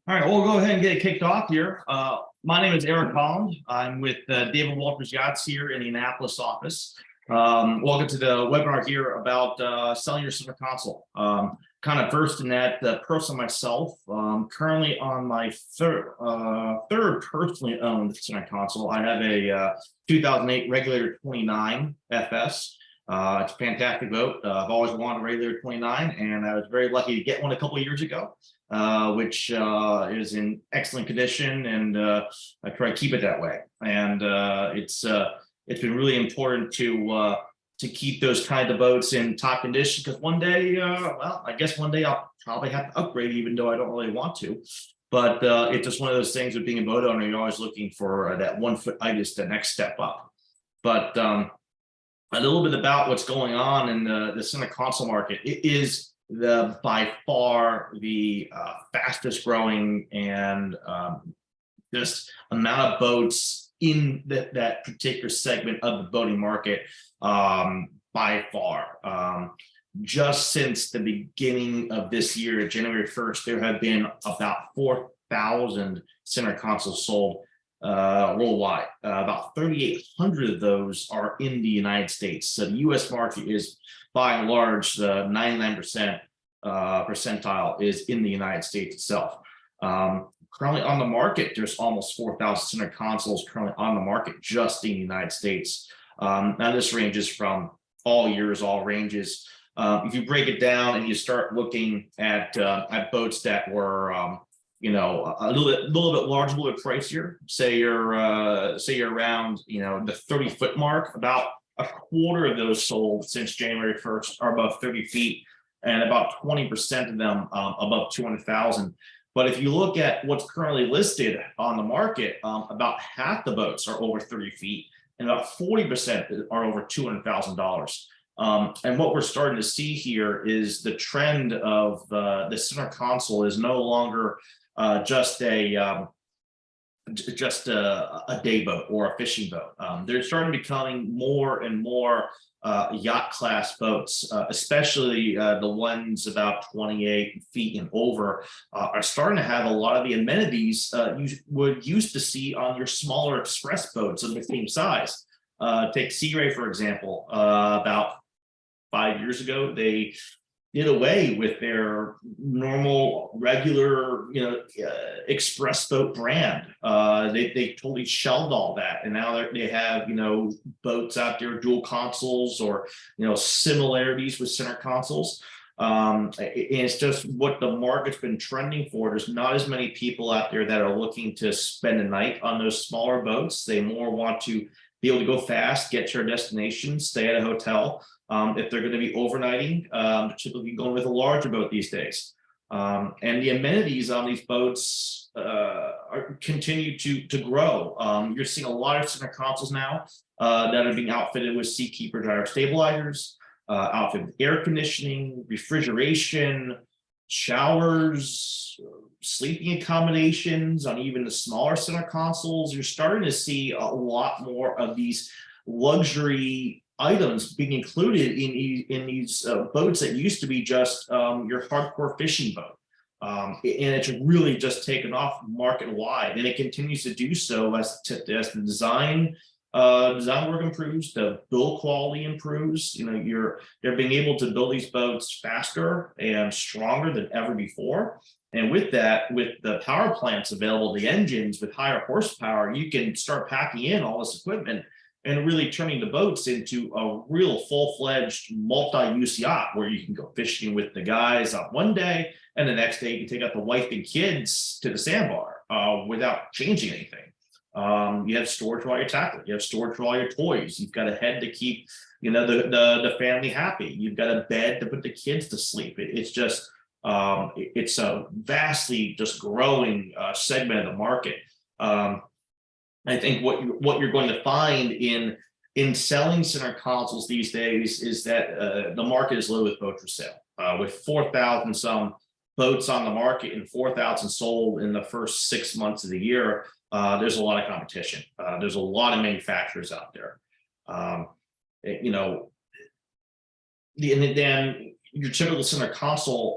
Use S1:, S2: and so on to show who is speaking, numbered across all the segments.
S1: All right, we'll go ahead and get it kicked off here. My name is Eric Holland. I'm with David Walters Yachts here in the Annapolis office. Welcome to the webinar here about selling your center console. Kind of versed in that person myself. Currently on my third personally owned center console. I have a 2008 Regulator 29 FS. It's a fantastic boat. I've always wanted a Regulator 29, and I was very lucky to get one a couple of years ago. Which is in excellent condition, and I try to keep it that way. And it's been really important to keep those kind of boats in top condition, because one day, well, I guess one day I'll probably have to upgrade, even though I don't really want to. But it's just one of those things with being a boat owner, you're always looking for that 1 foot itis, the next step up. But a little bit about what's going on in the center console market. It is by far the fastest growing and just amount of boats in that particular segment of the boating market by far. Just since the beginning of this year, January 1st, there have been about 4,000 center consoles sold worldwide. About 3,800 of those are in the United States. So the U.S. market is, by and large, the 99% percentile is in the United States itself. Currently on the market, there's almost 4,000 center consoles currently on the market just in the United States. Now this ranges from all years, all ranges. If you break it down and you start looking at boats that were you know, a little bit larger, a little bit pricier, say you're around, you know, the 30-foot mark, about a quarter of those sold since January 1st are above 30 feet, and about 20% of them above 200,000. But if you look at what's currently listed on the market, about half the boats are over 30 feet, and about 40% are over $200,000. And what we're starting to see here is the trend of the center console is no longer just a day boat or a fishing boat. They're starting becoming more and more yacht class boats, especially the ones about 28 feet and over, are starting to have a lot of the amenities you would used to see on your smaller express boats of the same size. Take Sea Ray, for example. About 5 years ago, they did away with their normal, regular, express boat brand. They totally shelved all that, and now they have boats out there, dual consoles, or similarities with center consoles. And it's just what the market's been trending for. There's not as many people out there that are looking to spend a night on those smaller boats. They more want to be able to go fast, get to their destination, stay at a hotel. If they're going to be overnighting, they're typically going with a larger boat these days. And the amenities on these boats continue to grow. You're seeing a lot of center consoles now that are being outfitted with Seakeeper gyro stabilizers, outfitted with air conditioning, refrigeration, showers, sleeping accommodations on even the smaller center consoles. You're starting to see a lot more of these luxury items being included in these boats that used to be just your hardcore fishing boat. And it's really just taken off market wide, and it continues to do so as the design work improves, the build quality improves. They're being able to build these boats faster and stronger than ever before. And with that, with the power plants available, the engines with higher horsepower, you can start packing in all this equipment and really turning the boats into a real full-fledged multi-use yacht where you can go fishing with the guys on one day, and the next day you can take out the wife and kids to the sandbar without changing anything. You have storage for all your tackle. You have storage for all your toys. You've got a head to keep the family happy. You've got a bed to put the kids to sleep. It's just it's a vastly just growing segment of the market. I think what you're going to find in selling center consoles these days is that the market is low with boat for sale. With 4,000 some boats on the market and 4,000 sold in the first 6 months of the year, there's a lot of competition. There's a lot of manufacturers out there. Then your typical center console,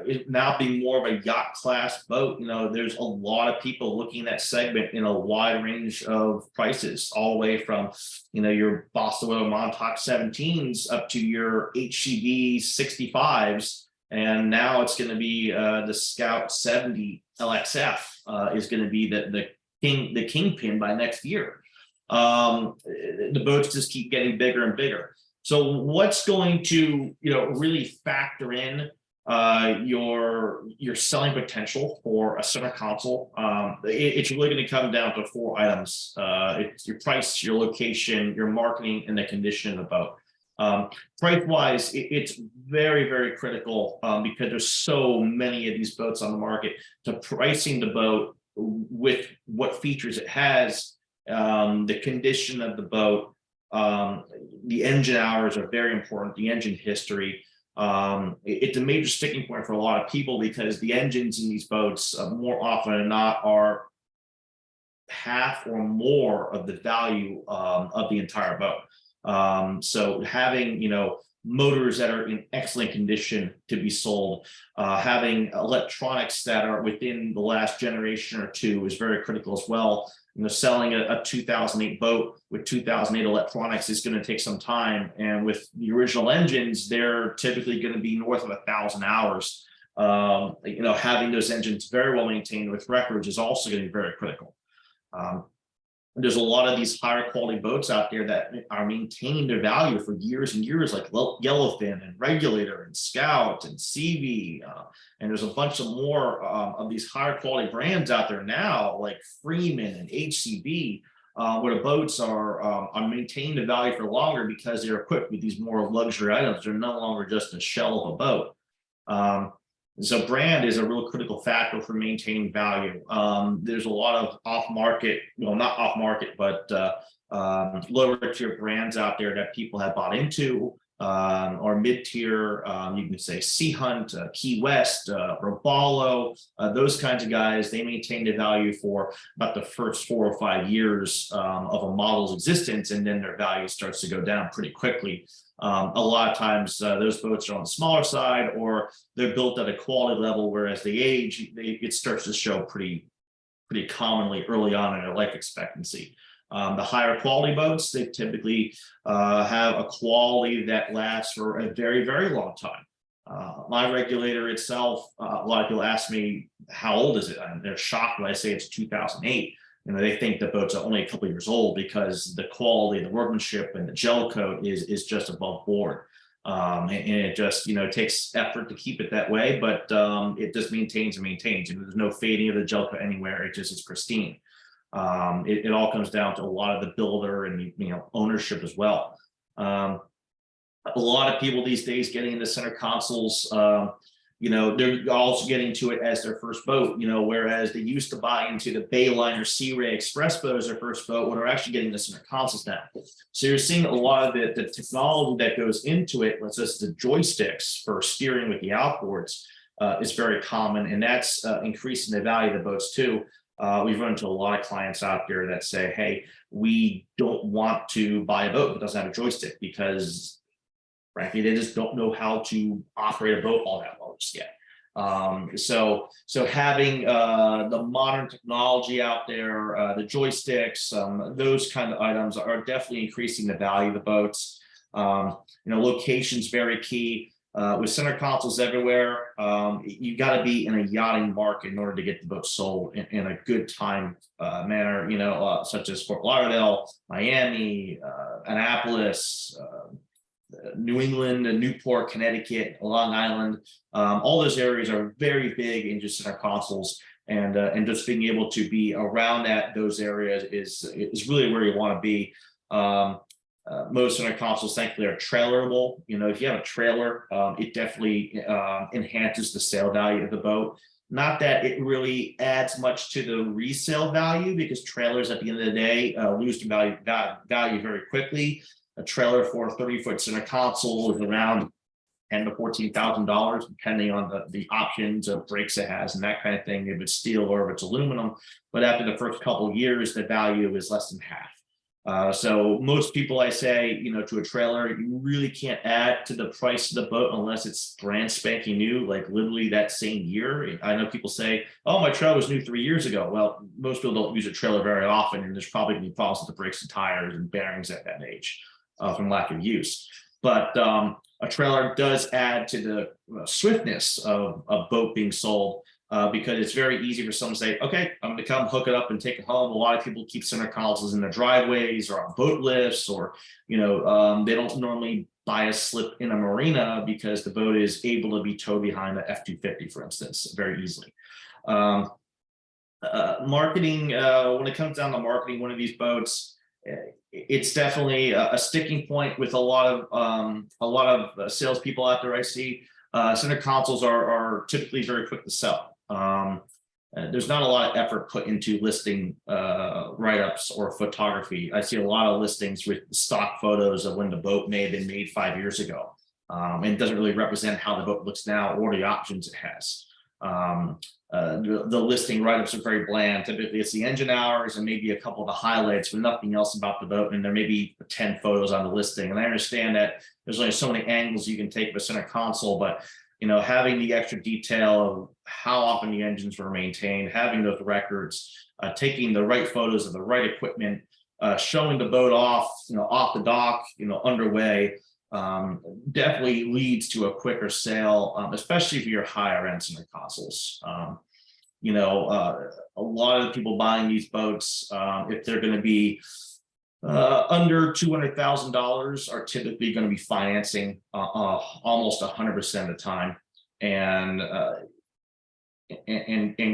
S1: it now being more of a yacht class boat, there's a lot of people looking at that segment in a wide range of prices, all the way from, your Boston Whaler Montauk 17s up to your HCB 65s. And now it's going to be the Scout 70 LXF is going to be the kingpin by next year. The boats just keep getting bigger and bigger. So what's going to really factor in your selling potential for a center console? It's really going to come down to 4 items. It's your price, your location, your marketing, and the condition of the boat. Price wise, it's very, very critical because there's so many of these boats on the market, to pricing the boat with what features it has, the condition of the boat. The engine hours are very important, the engine history. It's a major sticking point for a lot of people because the engines in these boats, more often than not, are half or more of the value of the entire boat. So having motors that are in excellent condition to be sold, having electronics that are within the last generation or two is very critical as well. Selling a 2008 boat with 2008 electronics is going to take some time, and with the original engines, they're typically going to be north of 1,000 hours. Having those engines very well maintained with records is also going to be very critical. There's a lot of these higher quality boats out there that are maintaining their value for years and years, like Yellowfin and Regulator and Scout and CV. And there's a bunch of more of these higher quality brands out there now, like Freeman and HCB, where the boats are maintaining the value for longer because they're equipped with these more luxury items. They're no longer just a shell of a boat. So brand is a real critical factor for maintaining value. There's a lot of off-market, not off-market, but lower tier brands out there that people have bought into, or mid-tier. You can say Sea Hunt, Key West, Robalo, those kinds of guys. They maintain the value for about the first 4 or 5 years of a model's existence, and then their value starts to go down pretty quickly. A lot of times those boats are on the smaller side, or they're built at a quality level, whereas they age, it starts to show pretty commonly early on in their life expectancy. The higher quality boats, they typically have a quality that lasts for a very, very long time. My Regulator itself, a lot of people ask me, how old is it? And they're shocked when I say it's 2008. They think the boats are only a couple of years old because the quality, the workmanship, and the gel coat is just above board. And it just, takes effort to keep it that way, but it just maintains and maintains. There's no fading of the gel coat anywhere. It's pristine. It all comes down to a lot of the builder and ownership as well. A lot of people these days getting into center consoles, they're also getting to it as their first boat, whereas they used to buy into the Bayliner Sea Ray Express boat as their first boat, when they're actually getting the center consoles now. So you're seeing a lot of the technology that goes into it, let's just the joysticks for steering with the outboards is very common, and that's increasing the value of the boats too. We've run into a lot of clients out there that say, hey, we don't want to buy a boat that doesn't have a joystick because frankly, they just don't know how to operate a boat all that well just yet. So having the modern technology out there, the joysticks, those kind of items are definitely increasing the value of the boats. Location's very key. With center consoles everywhere, you got to be in a yachting market in order to get the boat sold in a good time manner, such as Fort Lauderdale, Miami, Annapolis, New England, Newport, Connecticut, Long Island. All those areas are very big in just center consoles, and just being able to be around those areas is really where you want to be. Most center consoles, thankfully, are trailerable. If you have a trailer, it definitely enhances the sale value of the boat. Not that it really adds much to the resale value, because trailers at the end of the day lose value very quickly. A trailer for a 30-foot center console is around $10,000 to $14,000, depending on the options of brakes it has and that kind of thing, if it's steel or if it's aluminum. But after the first couple of years, the value is less than half. So most people, I say, to a trailer, you really can't add to the price of the boat unless it's brand spanking new, like literally that same year. I know people say, oh, my trailer was new 3 years ago. Well, most people don't use a trailer very often, and there's probably gonna be problems with the brakes and tires and bearings at that age from lack of use. But a trailer does add to the swiftness of a boat being sold, because it's very easy for someone to say, okay, I'm going to come hook it up and take it home. A lot of people keep center consoles in their driveways or on boat lifts, or, they don't normally buy a slip in a marina because the boat is able to be towed behind the F-250, for instance, very easily. Marketing, when it comes down to marketing one of these boats, it's definitely a sticking point with a lot of salespeople out there I see. Center consoles are typically very quick to sell. There's not a lot of effort put into listing write-ups or photography. I see a lot of listings with stock photos of when the boat may have been made 5 years ago. And it doesn't really represent how the boat looks now or the options it has. The listing write-ups are very bland. Typically it's the engine hours and maybe a couple of the highlights, but nothing else about the boat, and there may be 10 photos on the listing. And I understand that there's only so many angles you can take with a center console, but having the extra detail of how often the engines were maintained, having those records, taking the right photos of the right equipment, showing the boat off off the dock, underway, definitely leads to a quicker sale, especially for your higher end center consoles. A lot of the people buying these boats, if they're going to be under $200,000, are typically going to be financing almost 100% of the time, and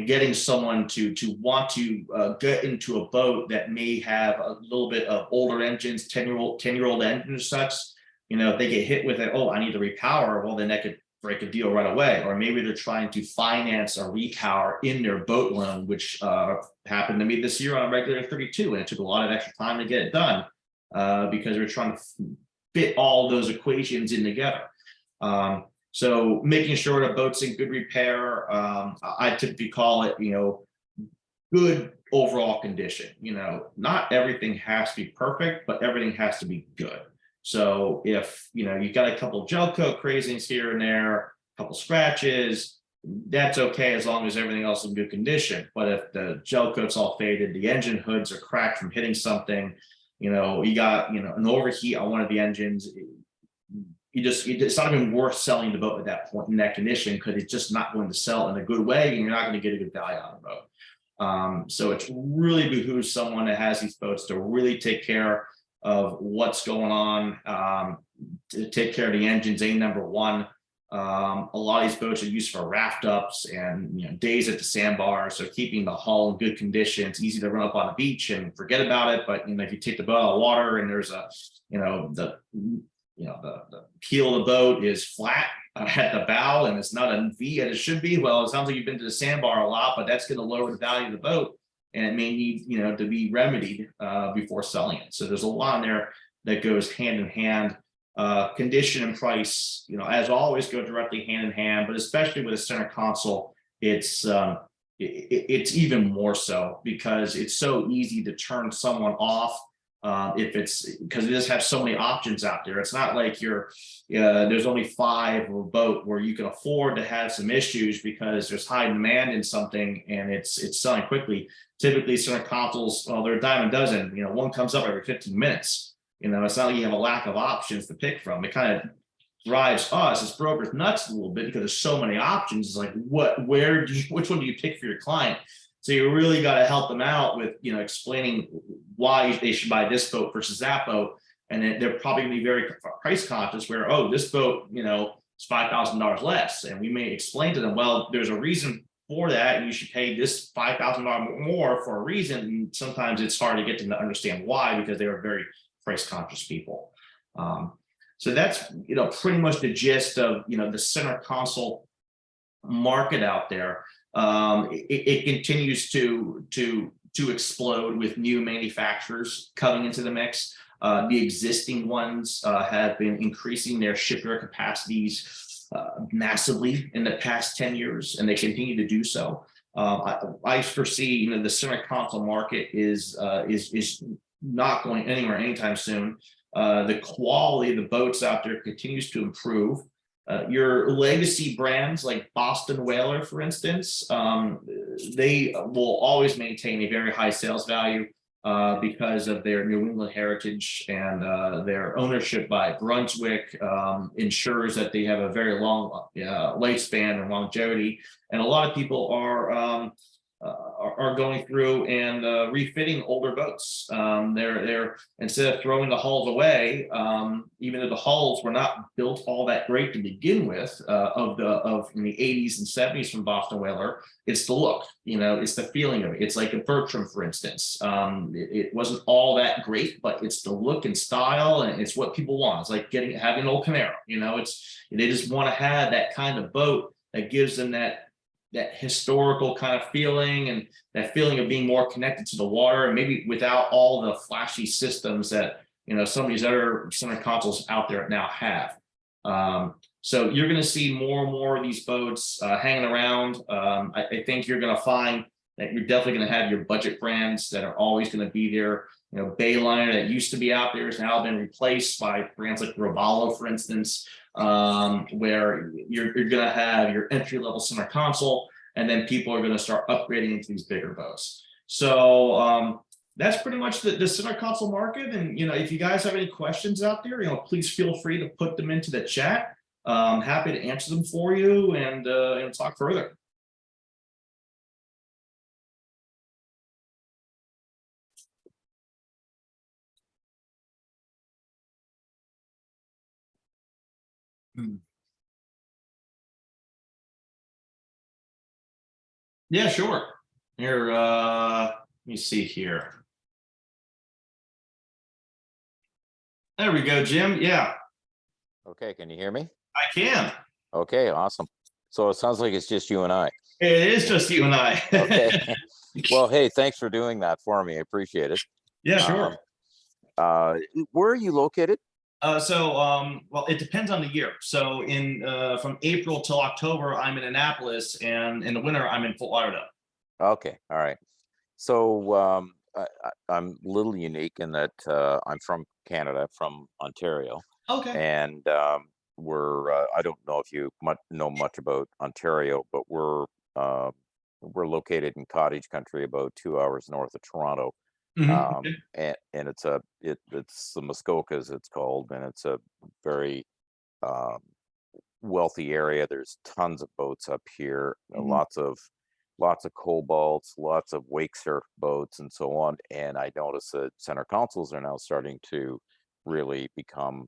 S1: getting someone to want to get into a boat that may have a little bit of older engines, 10-year-old engines, such. If they get hit with it, oh, I need to repower, well, then that could break a deal right away. Or maybe they're trying to finance a repower in their boat loan, which happened to me this year on a regular 32, and it took a lot of extra time to get it done because we're trying to fit all those equations in together. So making sure the boat's in good repair, I typically call it, good overall condition. Not everything has to be perfect, but everything has to be good. So if you've got a couple gel coat crazings here and there, a couple scratches, that's okay as long as everything else is in good condition. But if the gel coat's all faded, the engine hoods are cracked from hitting something, you got an overheat on one of the engines, it's not even worth selling the boat at that point in that condition, because it's just not going to sell in a good way, and you're not going to get a good value on the boat. So it really behooves someone that has these boats to really take care of what's going on, to take care of the engines, number one. A lot of these boats are used for raft ups and days at the sandbar, so keeping the hull in good condition. It's easy to run up on the beach and forget about it, but if you take the boat out of water and there's the keel of the boat is flat at the bow and it's not a V as it should be, well, it sounds like you've been to the sandbar a lot, but that's going to lower the value of the boat, and it may need to be remedied before selling it. So there's a lot in there that goes hand in hand. Condition and price, as always, go directly hand in hand, but especially with a center console, it's even more so, because it's so easy to turn someone off because it just have so many options out there. It's not like there's only 5 or a boat where you can afford to have some issues because there's high demand in something and it's selling quickly. Typically center consoles, well, they're a dime a dozen, one comes up every 15 minutes. It's not like you have a lack of options to pick from. It kind of drives us as brokers nuts a little bit because there's so many options. It's like, which one do you pick for your client? So you really got to help them out with, explaining why they should buy this boat versus that boat. And then they're probably going to be very price conscious where, oh, this boat, is $5,000 less. And we may explain to them, well, there's a reason for that, and you should pay this $5,000 more for a reason. And sometimes it's hard to get them to understand why, because they are very price conscious people. So that's, pretty much the gist of, the center console market out there. It continues to explode with new manufacturers coming into the mix. The existing ones have been increasing their shipyard capacities massively in the past 10 years, and they continue to do so. I foresee, the center console market is not going anywhere anytime soon. The quality of the boats out there continues to improve. Your legacy brands like Boston Whaler, for instance, they will always maintain a very high sales value because of their New England heritage, and their ownership by Brunswick ensures that they have a very long lifespan and longevity. And a lot of people are going through and refitting older boats. They're instead of throwing the hulls away, even though the hulls were not built all that great to begin with, of in the 80s and 70s from Boston Whaler, it's the look, it's the feeling of it. It's like a Bertram, for instance. It wasn't all that great, but it's the look and style, and it's what people want. It's like having an old Camaro. They just want to have that kind of boat that gives them that historical kind of feeling, and that feeling of being more connected to the water, and maybe without all the flashy systems that some of these other center consoles out there now have. So you're going to see more and more of these boats hanging around. I think you're going to find that you're definitely going to have your budget brands that are always going to be there. Bayliner, that used to be out there, has now been replaced by brands like Robalo, for instance, where you're going to have your entry level center console, and then people are going to start upgrading into these bigger boats. So that's pretty much the center console market. And if you guys have any questions out there, please feel free to put them into the chat. I'm happy to answer them for you and talk further. Yeah, sure. Here, let me see here. There we go, Jim. Yeah,
S2: Okay, can you hear me?
S1: I can.
S2: Okay, awesome. So it sounds like it's just you and I.
S1: It is just you and I.
S2: Okay. Well, hey, thanks for doing that for me. I appreciate it.
S1: Yeah, sure.
S2: Where are you located?
S1: Well, it depends on the year. So from April till October, I'm in Annapolis, and in the winter, I'm in Fort Lauderdale.
S2: Okay, all right. So I'm a little unique in that I'm from Canada, from Ontario,
S1: Okay.
S2: and I don't know if you know much about Ontario, but we're located in cottage country about 2 hours north of Toronto.
S1: Mhm.
S2: And it's the Muskokas, it's called, and it's a very wealthy area. There's tons of boats up here, lots of cobalts, lots of wake surf boats, and so on. And I notice that center consoles are now starting to really become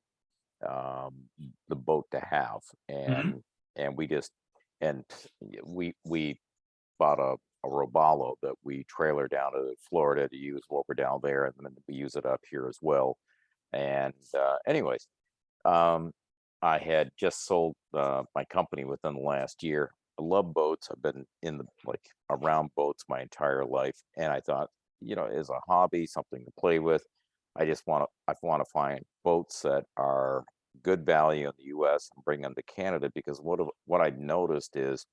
S2: the boat to have.
S1: Mhm.
S2: And we bought a Robalo that we trailer down to Florida to use while we're down there, and then we use it up here as well. And anyways, I had just sold my company within the last year. I love boats. I've been around boats my entire life, and I thought, as a hobby, something to play with, I want to find boats that are good value in the U.S. and bring them to Canada, because what I noticed is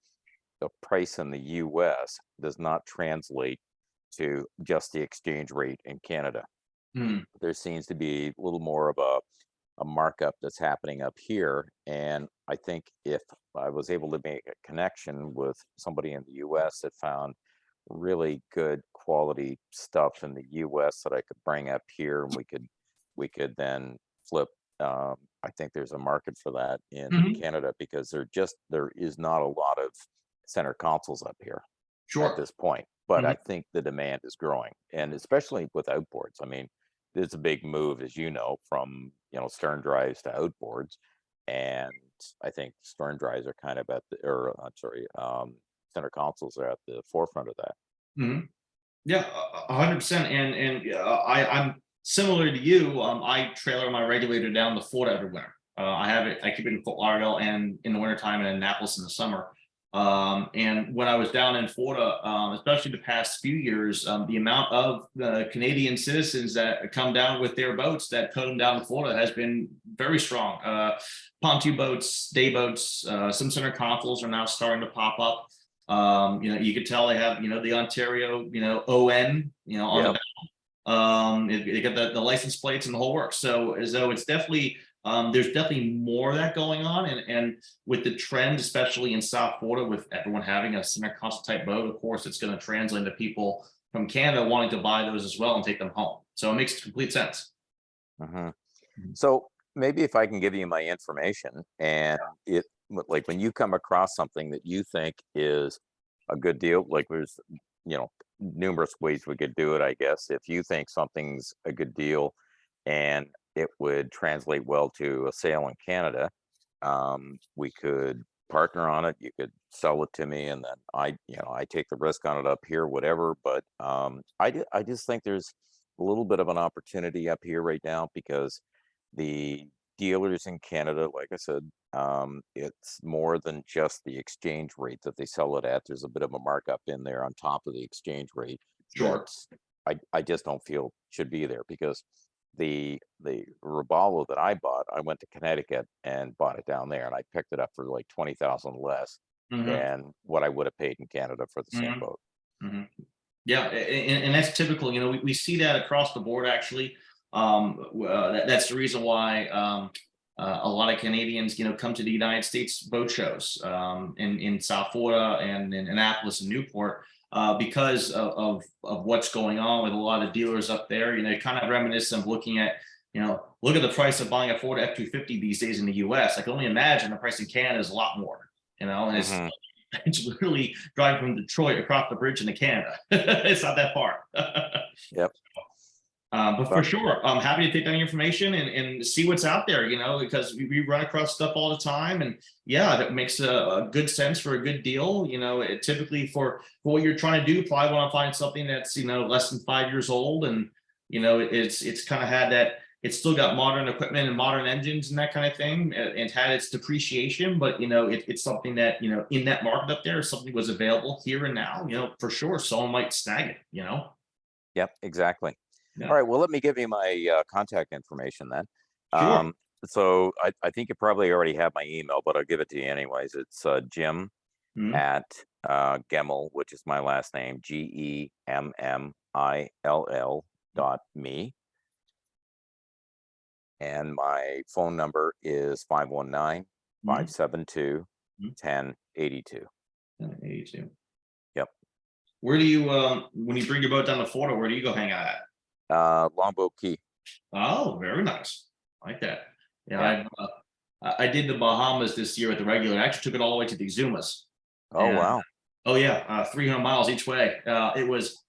S2: the price in the US does not translate to just the exchange rate in Canada.
S1: Mhm.
S2: There seems to be a little more of a markup that's happening up here. And I think if I was able to make a connection with somebody in the US that found really good quality stuff in the US that I could bring up here, and we could then flip. I think there's a market for that in
S1: Mhm.
S2: Canada, because there is not a lot of center consoles up here at
S1: Sure.
S2: this point. But I
S1: Mhm.
S2: think the demand is growing, and especially with outboards. I mean, it's a big move, as you know, from stern drives to outboards, and I think stern drives are kind of center consoles are at the forefront of that.
S1: Mhm. Yeah, 100%. I'm similar to you. I trailer my regulator down to Florida every winter. I keep it in Fort Lauderdale, and in the wintertime, and in Annapolis in the summer. And when I was down in Florida, especially the past few years, the amount of Canadian citizens that come down with their boats that come down to Florida has been very strong. Pontoon boats, day boats, some center consoles are now starting to pop up. You could tell they have, the Ontario, ON, on the
S2: Yep.
S1: back. They got the license plates and the whole works. So it's definitely, there's definitely more of that going on. And with the trend, especially in South Florida, with everyone having a center console type boat, of course, it's going to translate to people from Canada wanting to buy those as well and take them home. So it makes complete sense.
S2: Mhm. So maybe if I can give you my information, and like when you come across something that you think is a good deal, like there's, numerous ways we could do it, I guess. If you think something's a good deal and it would translate well to a sale in Canada, we could partner on it. You could sell it to me, and then I take the risk on it up here, whatever. But I just think there's a little bit of an opportunity up here right now because the dealers in Canada, like I said, it's more than just the exchange rate that they sell it at. There's a bit of a markup in there on top of the exchange rate
S1: Sure.
S2: that I just don't feel should be there because the Robalo that I bought, I went to Connecticut and bought it down there, and I picked it up for like 20,000 less
S1: Hmm.
S2: than what I would have paid in Canada for the same
S1: Hmm.
S2: boat.
S1: Hmm. Yeah, and that's typical. We see that across the board, actually. That's the reason why a lot of Canadians, come to the United States boat shows in South Florida and in Annapolis and Newport, because of what's going on with a lot of dealers up there. Kind of reminiscent of looking at, look at the price of buying a Ford F-250 these days in the U.S. I can only imagine the price in Canada is a lot more. And
S2: Hmm.
S1: it's literally driving from Detroit across the bridge into Canada. It's not that far.
S2: Yep.
S1: But for
S2: But
S1: sure, I'm happy to take that information and see what's out there, because we run across stuff all the time. And yeah, that makes a good sense for a good deal. Typically for what you're trying to do, probably want to find something that's, less than 5 years old. And, it's kind of had that, it's still got modern equipment and modern engines and that kind of thing, and had its depreciation. But, it's something that, in that market up there, if something was available here and now, for sure, someone might snag it.
S2: yep, exactly. All
S1: Yeah,
S2: right, well, let me give you my contact information then.
S1: sure.
S2: So I think you probably already have my email, but I'll give it to you anyways. It's Jim
S1: Mhm.
S2: at Gemmell, which is my last name, GEMMILL.me. And my phone number is 519
S1: Mhm.
S2: 572
S1: Mhm.
S2: 1082.
S1: 82.
S2: Yep.
S1: Where do you when you bring your boat down to Florida, where do you go hang out at?
S2: Longboat Key.
S1: Oh, very nice. I like that. Yeah,
S2: Yeah.
S1: I did the Bahamas this year at the regular. I actually took it all the way to the Exumas.
S2: Oh,
S1: And
S2: wow.
S1: oh yeah, 300 miles each way. It was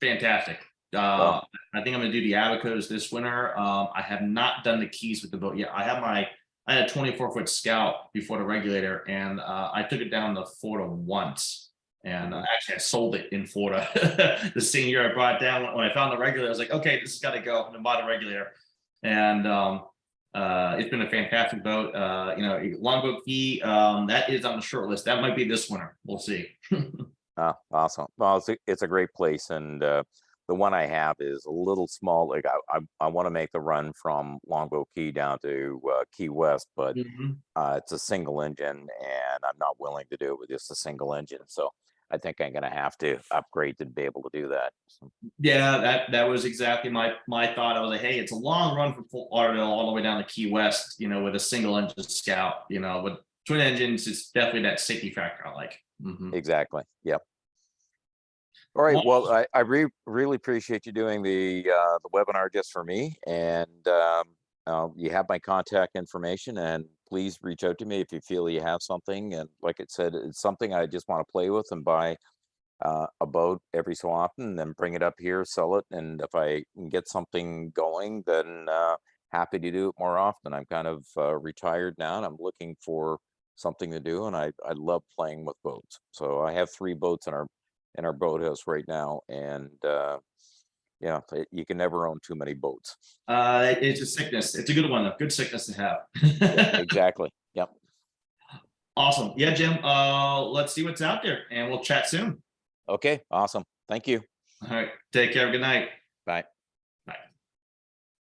S1: fantastic.
S2: Well,
S1: I think I'm gonna do the Abacos this winter. I have not done the Keys with the boat yet. I had a 24-foot Scout before the regulator, and I took it down to Florida once. And
S2: mhm.
S1: actually, I sold it in Florida the same year I brought it down. When I found the regulator, I was like, okay, this has got to go. I'm gonna buy the regulator. And it's been a fantastic boat. Longboat Key, that is on the short list. That might be this winter. We'll see.
S2: Awesome. Well, it's a great place, and the one I have is a little small. Like I want to make the run from Longboat Key down to Key West, but
S1: Mhm.
S2: it's a single engine, and I'm not willing to do it with just a single engine. So I think I'm going to have to upgrade to be able to do that. So,
S1: Yeah, that was exactly my thought. I was like, hey, it's a long run from Fort Lauderdale all the way down to Key West, with a single engine Scout, with twin engines, it's definitely that safety factor I like. Mhm.
S2: exactly. Yep. All right.
S1: Well,
S2: Well, really appreciate you doing the webinar just for me, and you have my contact information. And please reach out to me if you feel you have something. And like it said, it's something I just want to play with and buy a boat every so often, and then bring it up here, sell it, and if I can get something going, then happy to do it more often. I'm kind of retired now, and I'm looking for something to do, and I love playing with boats. So I have 3 boats in our boathouse right now, and yeah, you can never own too many boats.
S1: it's a sickness. It's a good one, a good sickness to
S2: Yeah,
S1: have.
S2: exactly. Yep.
S1: Awesome. Yeah, Jim. Let's see what's out there, and we'll chat soon.
S2: Okay. Awesome. Thank you.
S1: All right. Take care. Good night.
S2: Bye.